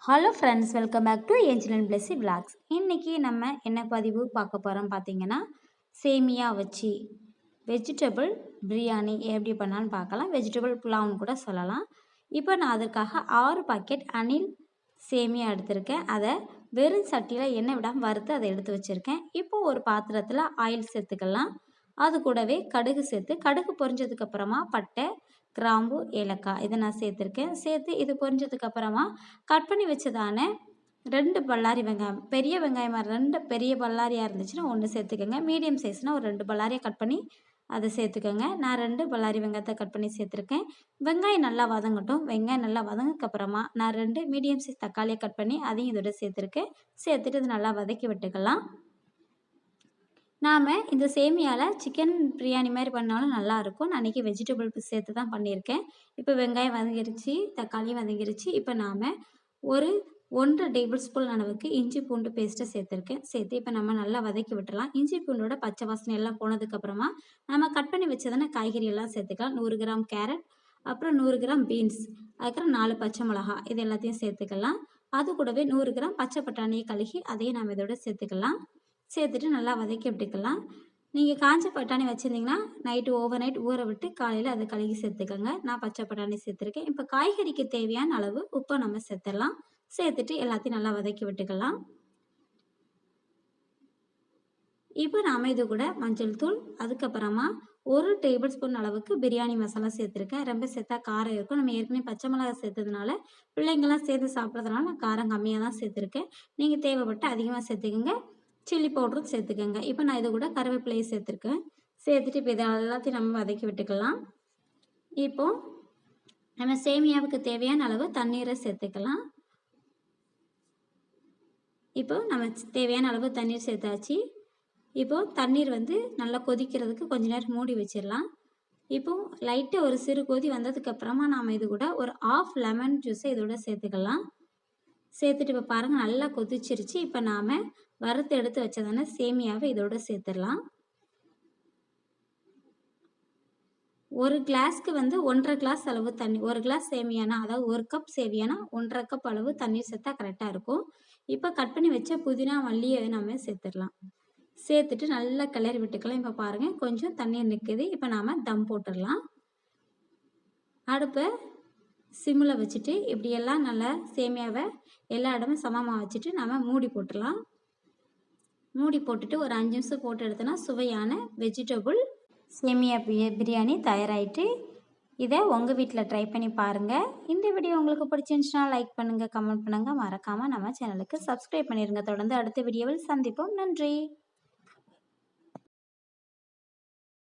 Hello friends, welcome back to Angel and Blessy vlogs. இன்றைக்கி நம்ம என்ன பதிவு பார்க்க போகிறோம் பார்த்தீங்கன்னா, சேமியா வச்சு வெஜிடபிள் பிரியாணி எப்படி பண்ணான்னு பார்க்கலாம். வெஜிடபிள் புலாவ்னு கூட சொல்லலாம். இப்போ நான் அதற்காக 6 பாக்கெட் அணில் சேமியா எடுத்திருக்கேன். அதை வெறும் சட்டியில் எண்ணெய் விடாமல் வறுத்து அதை எடுத்து வச்சுருக்கேன். இப்போது ஒரு பாத்திரத்தில் ஆயில் சேர்த்துக்கலாம். அது கூடவே கடுகு சேர்த்து, கடுகு பொரிஞ்சதுக்கப்புறமா பட்டை, கிராம்பு, ஏலக்காய் இதை நான் சேர்த்துருக்கேன். சேர்த்து இது பொரிஞ்சதுக்கப்புறமா கட் பண்ணி வச்சதான 2 பல்லாரி வெங்காயம், பெரிய வெங்காயமாக 2 பெரிய பல்லாரியாக இருந்துச்சுன்னா 1 சேர்த்துக்கோங்க. மீடியம் சைஸ்னால் ஒரு 2 பல்லாரியை கட் பண்ணி அதை சேர்த்துக்கோங்க. நான் 2 பல்லாரி வெங்காயத்தை கட் பண்ணி சேர்த்துருக்கேன். வெங்காயம் நல்லா வதங்கட்டும். வெங்காயம் நல்லா வதங்கக்கப்புறமா நான் 2 மீடியம் சைஸ் தக்காளியை கட் பண்ணி அதையும் இதோட சேர்த்துருக்கேன். சேர்த்துட்டு இது நல்லா வதக்கி விட்டுக்கலாம். நாம் இந்த சேமியாவில் சிக்கன் பிரியாணி மாதிரி பண்ணாலும் நல்லாயிருக்கும். நான் அன்றைக்கி வெஜிடபிள் சேர்த்து தான் பண்ணியிருக்கேன். இப்போ வெங்காயம் வதங்கிருச்சு, தக்காளியும் வதங்கிருச்சு. இப்போ நாம் ஒரு 1 டேபிள் ஸ்பூன் அளவுக்கு இஞ்சி பூண்டு பேஸ்ட்டை சேர்த்துருக்கேன். சேர்த்து இப்போ நம்ம நல்லா வதக்கி விட்டுலாம். இஞ்சி பூண்டோட பச்சை வாசனை எல்லாம் போனதுக்கப்புறமா நம்ம கட் பண்ணி வச்சதான காய்கறி எல்லாம் சேர்த்துக்கலாம். 100 கிராம் கேரட், அப்புறம் 100 கிராம் பீன்ஸ், அதுக்கப்புறம் 4 பச்சை மிளகா இது எல்லாத்தையும் சேர்த்துக்கலாம். அது கூடவே 100 கிராம் பச்சை பட்டாணியை கழுகி அதையும் நம்ம இதோட சேர்த்துக்கலாம். சேர்த்துட்டு நல்லா வதக்கி விட்டுக்கலாம். நீங்கள் காஞ்ச பட்டாணி வச்சுருந்தீங்கன்னா நைட்டு ஓவர் நைட் ஊற விட்டு காலையில் அதை கழுகி சேர்த்துக்கோங்க. நான் பச்சை பட்டாணி சேர்த்துருக்கேன். இப்போ காய்கறிக்கு தேவையான அளவு உப்பை நம்ம சேர்த்துடலாம். சேர்த்துட்டு எல்லாத்தையும் நல்லா வதக்கி விட்டுக்கலாம். இப்போ நாம் இது கூட மஞ்சள் தூள், அதுக்கப்புறமா 1 டேபிள் ஸ்பூன் அளவுக்கு பிரியாணி மசாலா சேர்த்துருக்கேன். ரொம்ப சேர்த்தா காரம் இருக்கும். நம்ம ஏற்கனவே பச்சை மிளகாய் சேர்த்ததுனால பிள்ளைங்கள்லாம் சேர்த்து சாப்பிட்றதுனால நான் காரம் கம்மியாக தான் சேர்த்துருக்கேன். நீங்கள் தேவைப்பட்டு அதிகமாக சேர்த்துக்கோங்க. சில்லி பவுடரும் சேர்த்துக்கோங்க. இப்போ நான் இது கூட கருவேப்பிலையை சேர்த்துருக்கேன். சேர்த்துட்டு இப்போ இதை எல்லாத்தையும் நம்ம வதக்கி விட்டுக்கலாம். இப்போது நம்ம சேமியாவுக்கு தேவையான அளவு தண்ணீரை சேர்த்துக்கலாம். இப்போ நம்ம தேவையான அளவு தண்ணீர் சேர்த்தாச்சு. இப்போது தண்ணீர் நல்லா கொதிக்கிறதுக்கு கொஞ்ச நேரம் மூடி வச்சிடலாம். இப்போது லைட்டாக ஒரு சிறு கொதி வந்ததுக்கப்புறமா நாம் இது கூட ஒரு 1/2 லெமன் ஜூஸை இதோட சேர்த்துக்கலாம். சேர்த்துட்டு இப்போ பாருங்கள் நல்லா கொதிச்சிருச்சு. இப்போ நாம் வறுத்து எடுத்து வச்சதான சேமியாவை இதோட சேர்த்துடலாம். ஒரு கிளாஸ்க்கு 1.5 கிளாஸ் அளவு தண்ணி, 1 கிளாஸ் சேமியானா அதாவது 1 கப் சேமியானா 1.5 கப் அளவு தண்ணீர் சேர்த்தா கரெக்டாக இருக்கும். இப்போ கட் பண்ணி வச்ச புதினா மல்லியை நம்ம சேர்த்துடலாம். சேர்த்துட்டு நல்லா கிளறி விட்டுக்கலாம். இப்போ பாருங்கள் கொஞ்சம் தண்ணீர் நிற்குது. இப்போ நாம் தம் போட்டுடலாம். அடுப்பை சிம்மில் வச்சுட்டு இப்படியெல்லாம் நல்லா சேமியாவை எல்லா இடமும் சமமாக வச்சுட்டு நம்ம மூடி போட்டுடலாம். மூடி போட்டுட்டு ஒரு 5 நிமிஷம் போட்டு எடுத்தோன்னா சுவையான வெஜிடபிள் சேமியா பிரியாணி தயாராகிட்டு. இதை உங்கள் வீட்டில் ட்ரை பண்ணி பாருங்கள். இந்த வீடியோ உங்களுக்கு பிடிச்சிருந்துச்சுன்னா லைக் பண்ணுங்கள், கமெண்ட் பண்ணுங்கள். மறக்காமல் நம்ம சேனலுக்கு சப்ஸ்கிரைப் பண்ணிடுங்க. தொடர்ந்து அடுத்த வீடியோவில் சந்திப்போம். நன்றி.